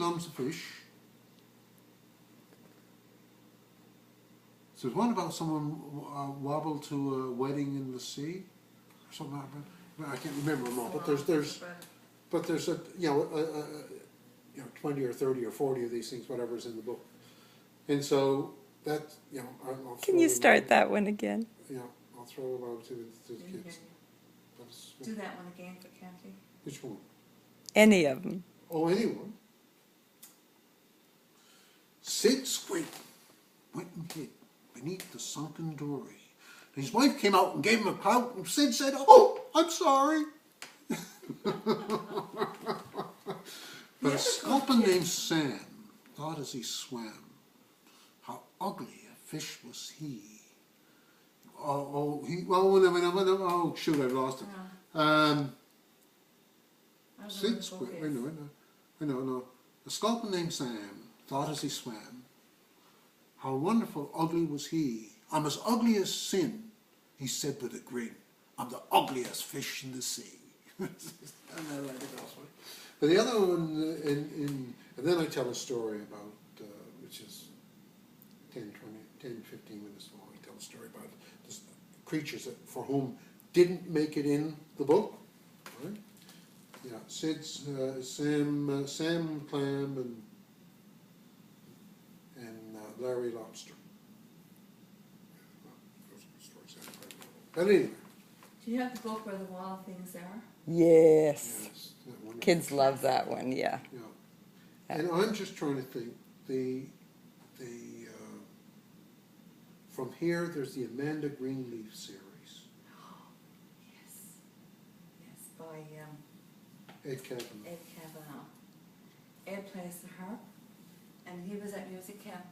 lumps of fish. There's one about someone wobbled to a wedding in the sea, or something like that. I can't remember them all, but there's a 20 or 30 or 40 of these things, whatever's in the book, and so that I'll Can you start that one again? Yeah, I'll throw it out to the kids. Do that one again for Kathy. Which one? Any of them. Oh, anyone. Sid Squid went and hid beneath the sunken dory. And his wife came out and gave him a clout, and Sid said, "Oh, I'm sorry." But a sculpin named Sam thought as he swam, how ugly a fish was he. Oh, shoot, I lost it. Sid Squid, I know. A sculpin named Sam thought as he swam, how wonderful ugly was he. I'm as ugly as sin, he said with a grin. I'm the ugliest fish in the sea. But the other one, and then I tell a story about, which is 10, 15 minutes long. I tell a story about the creatures for whom didn't make it in the book. Right? Yeah, Sid's, Sam Clam and Larry Lobster. But anyway. Do you have the book where the wall things are? Yes. Yes, that one. Kids love that one, yeah. Yeah. And I'm just trying to think, from here there's the Amanda Greenleaf series. Yes. Yes, by Ed Kavanaugh. Ed Kavanaugh. Ed plays the harp, and he was at music camp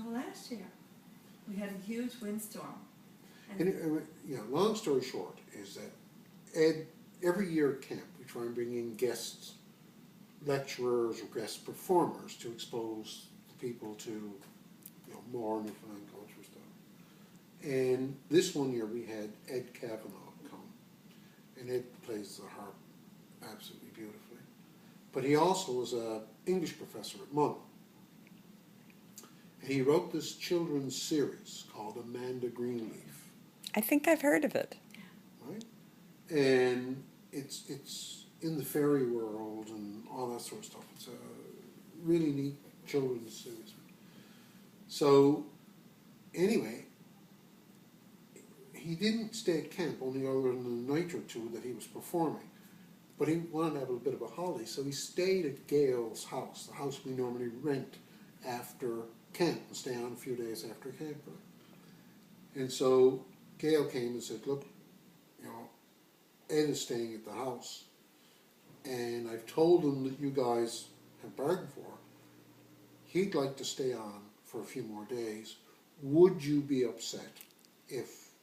last year. We had a huge windstorm. And long story short is that Ed, every year at camp, we try and bring in guests, lecturers or guest performers to expose the people to more Newfoundland culture stuff. And this one year we had Ed Kavanaugh come, and Ed plays the harp absolutely beautifully. But he also was an English professor at Munn. And he wrote this children's series called Amanda Greenleaf. I think I've heard of it. Right? And it's in the fairy world and all that sort of stuff. It's a really neat children's series. So, anyway, he didn't stay at camp only other than a night or two that he was performing. But he wanted to have a bit of a holiday, so he stayed at Gail's house, the house we normally rent after camp, and stay on a few days after camp. Right? And so Gail came and said, "Look, Ed is staying at the house, and I've told him that you guys have bargained for. He'd like to stay on for a few more days. Would you be upset if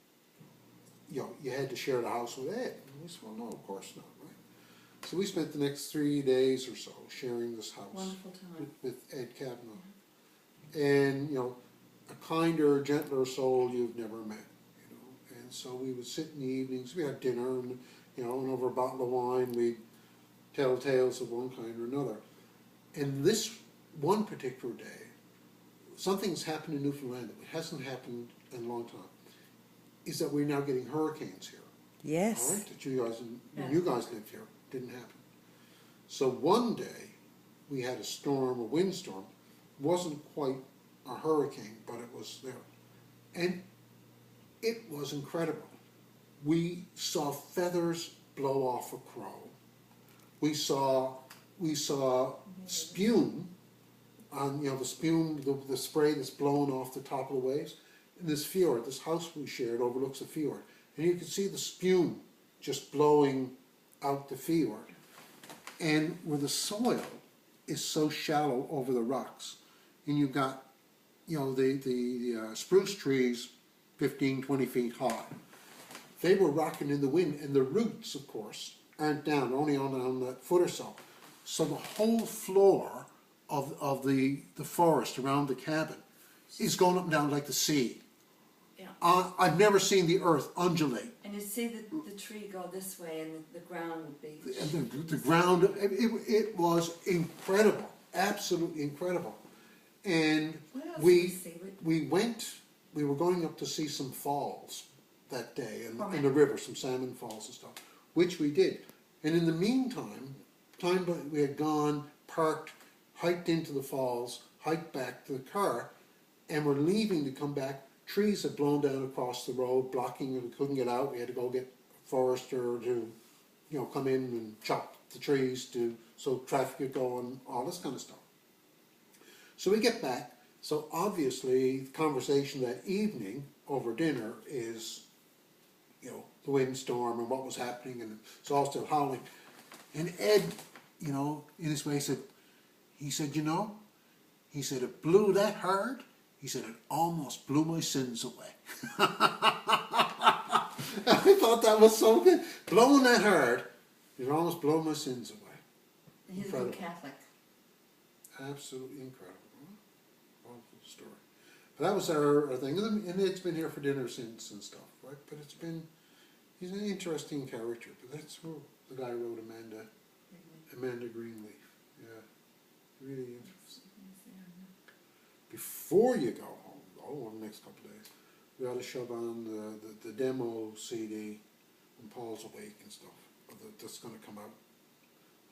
you had to share the house with Ed?" And we said, "Well, no, of course not." Right? So we spent the next 3 days or so sharing this house. Wonderful time. With Ed Kavanaugh, and a kinder, gentler soul you've never met. And so we would sit in the evenings, we had dinner, and over a bottle of wine, we'd tell tales of one kind or another. And this one particular day, something's happened in Newfoundland that hasn't happened in a long time, is that we're now getting hurricanes here. Yes. All right? That when you guys lived here, didn't happen. So one day, we had a windstorm. It wasn't quite a hurricane, but it was there. And it was incredible. We saw feathers blow off a crow. We saw spume on the spume, the spray that's blown off the top of the waves. In this fjord, this house we shared overlooks a fjord, and you could see the spume just blowing out the fjord. And where the soil is so shallow over the rocks, and you've got the spruce trees 15, 20 feet high. They were rocking in the wind, and the roots, of course, aren't down, only on that foot or so. So the whole floor of the forest around the cabin is going up and down like the sea. Yeah. I've never seen the earth undulate. And you see the tree go this way, and the ground would be... The ground, it was incredible. absolutely incredible. And What else did we see? we were going up to see some falls that day, Oh, in the river, some salmon falls and stuff, which we did. And in the meantime, we had gone, parked, hiked into the falls, hiked back to the car, and we're leaving to come back. Trees had blown down across the road, blocking it. We couldn't get out. We had to go get a forester to, come in and chop the trees so traffic could go and all this kind of stuff. So we get back. So obviously, the conversation that evening over dinner is, the windstorm and what was happening, and it's all still howling. And Ed, in his way, he said, it blew that hard. He said, it almost blew my sins away. I thought that was so good. Blowing that hard, it almost blew my sins away. He's a Incredible. good Catholic. Absolutely incredible. Wonderful story. But that was our thing. And Ed's been here for dinner since and stuff, right? But he's an interesting character. But that's who the guy wrote Amanda Greenleaf. Yeah. Really interesting. Before you go home, over the next couple of days, we ought to shove on the demo CD when Paul's Awake and stuff. That's going to come out.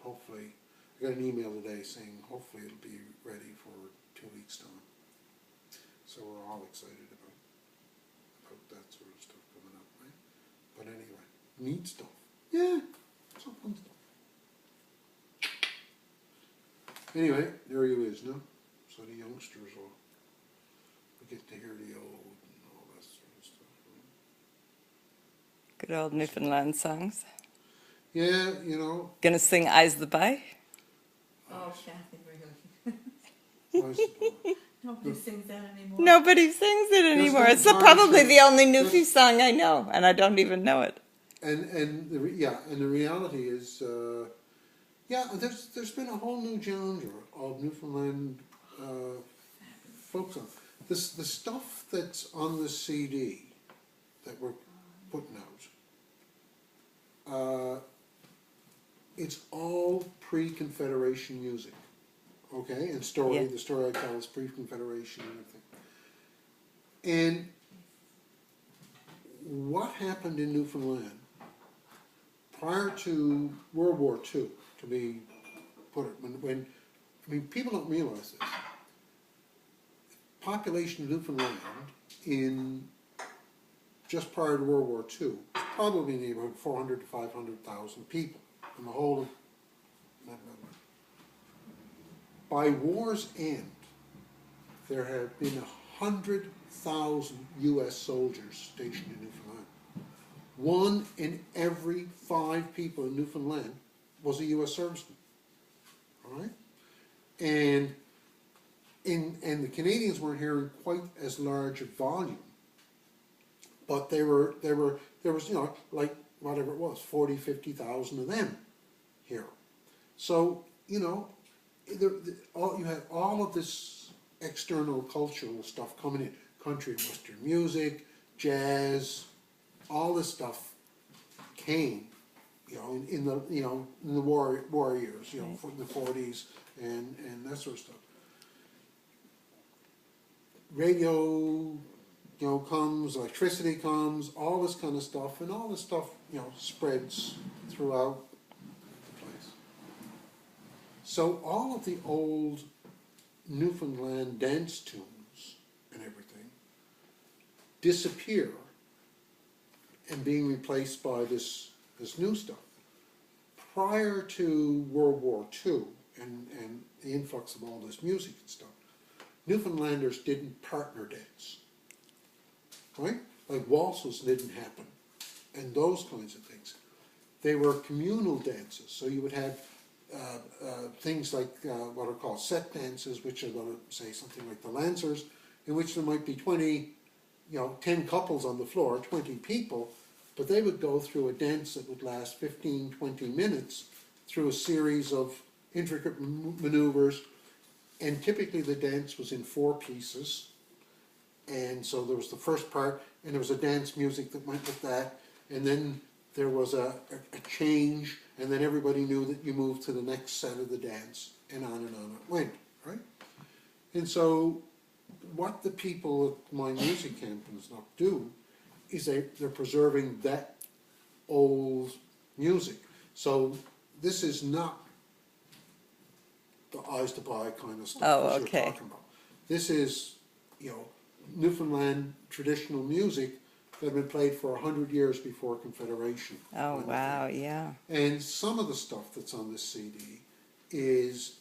Hopefully, I got an email today saying hopefully it'll be ready for 2 weeks' time. So we're all excited about that sort of stuff coming up, right? But anyway, neat stuff. Yeah, some fun stuff. Anyway, there you is, no? So the youngsters will get to hear the old and all that sort of stuff. Right? Good old Newfoundland songs. Yeah, Gonna sing Eyes the Bay? Oh, Kathy, really? I suppose. Nobody sings that anymore. Nobody sings it anymore. not It's hard probably to- the only Newfie song I know, and I don't even know it. And the reality is, there's been a whole new genre of Newfoundland folk song. The stuff that's on the CD that we're putting out, it's all pre-Confederation music, okay? And story, Yeah. the story I tell is pre-Confederation and everything. And what happened in Newfoundland prior to World War II, to be put it, people don't realize this. Population of Newfoundland in just prior to World War II was probably in the neighborhood of 400 to 500,000 people in the whole of that number. By war's end, there have been 100,000 U.S. soldiers stationed in Newfoundland. 1 in every 5 people in Newfoundland was a U.S. serviceman. All right? And the Canadians weren't here in quite as large a volume, but there was, like whatever it was, 40, 50,000 of them here. So, you had all of this external cultural stuff coming in, country and western music, jazz, all this stuff came, in the war years, in the 40s and that sort of stuff. Radio, comes, electricity comes, all this kind of stuff, and all this stuff, spreads throughout the place. So all of the old Newfoundland dance tunes and everything disappear and being replaced by this new stuff. Prior to World War II and the influx of all this music and stuff, Newfoundlanders didn't partner dance, right? Like waltzes didn't happen, and those kinds of things. They were communal dances, so you would have things like what are called set dances, which are going to say something like the Lancers, in which there might be 10 couples on the floor, 20 people, but they would go through a dance that would last 15, 20 minutes through a series of intricate maneuvers. And typically the dance was in 4 pieces. And so there was the first part, and there was a dance music that went with that. And then there was a change, and then everybody knew that you moved to the next set of the dance. and on it went, right? And so, what the people at my music camp in Snook do is they're preserving that old music. So this is not the eyes to buy kind of stuff Oh, that okay. you're talking about. This is, you know, Newfoundland traditional music that had been played for 100 years before Confederation. Oh, kind of thing. wow, yeah. And some of the stuff that's on this CD is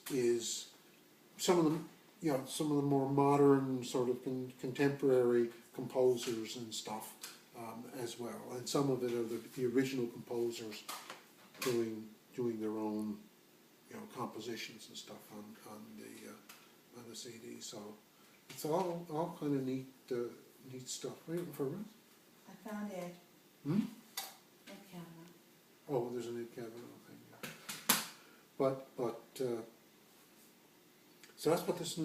some of them, you know, some of the more modern sort of contemporary composers and stuff as well. And some of it are the original composers doing their own, you know, compositions and stuff on the CD. So it's all kind of neat stuff. Waiting for Ruth? I found Ed. Hmm? Ed Kavanaugh. Oh, there's an Ed Kavanaugh thing, yeah. But so that's what this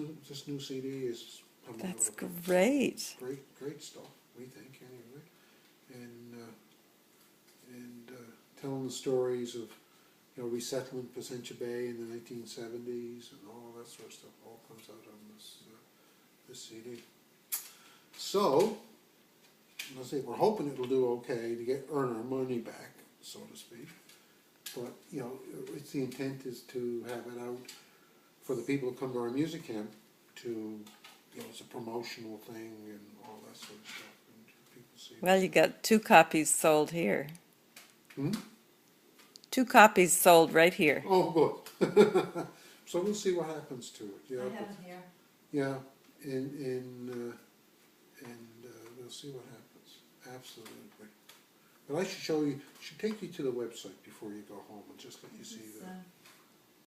new CD is coming That's out of. great. Great stuff, we think, anyway. And telling the stories of, you know, resettlement Placentia Bay in the 1970s and all that sort of stuff, all comes out on this CD. So, let's say we're hoping it'll do okay to earn our money back, so to speak. But, you know, it's the intent is to have it out for the people who come to our music camp to, you know, it's a promotional thing and all that sort of stuff. And people see it. Well, you got 2 copies sold here. Hmm? 2 copies sold right here. Oh, good. So we'll see what happens to it. Yeah, I but- have it here. yeah, and we'll see what happens. Absolutely. But I should show you, should take you to the website before you go home and just let you see This is, that.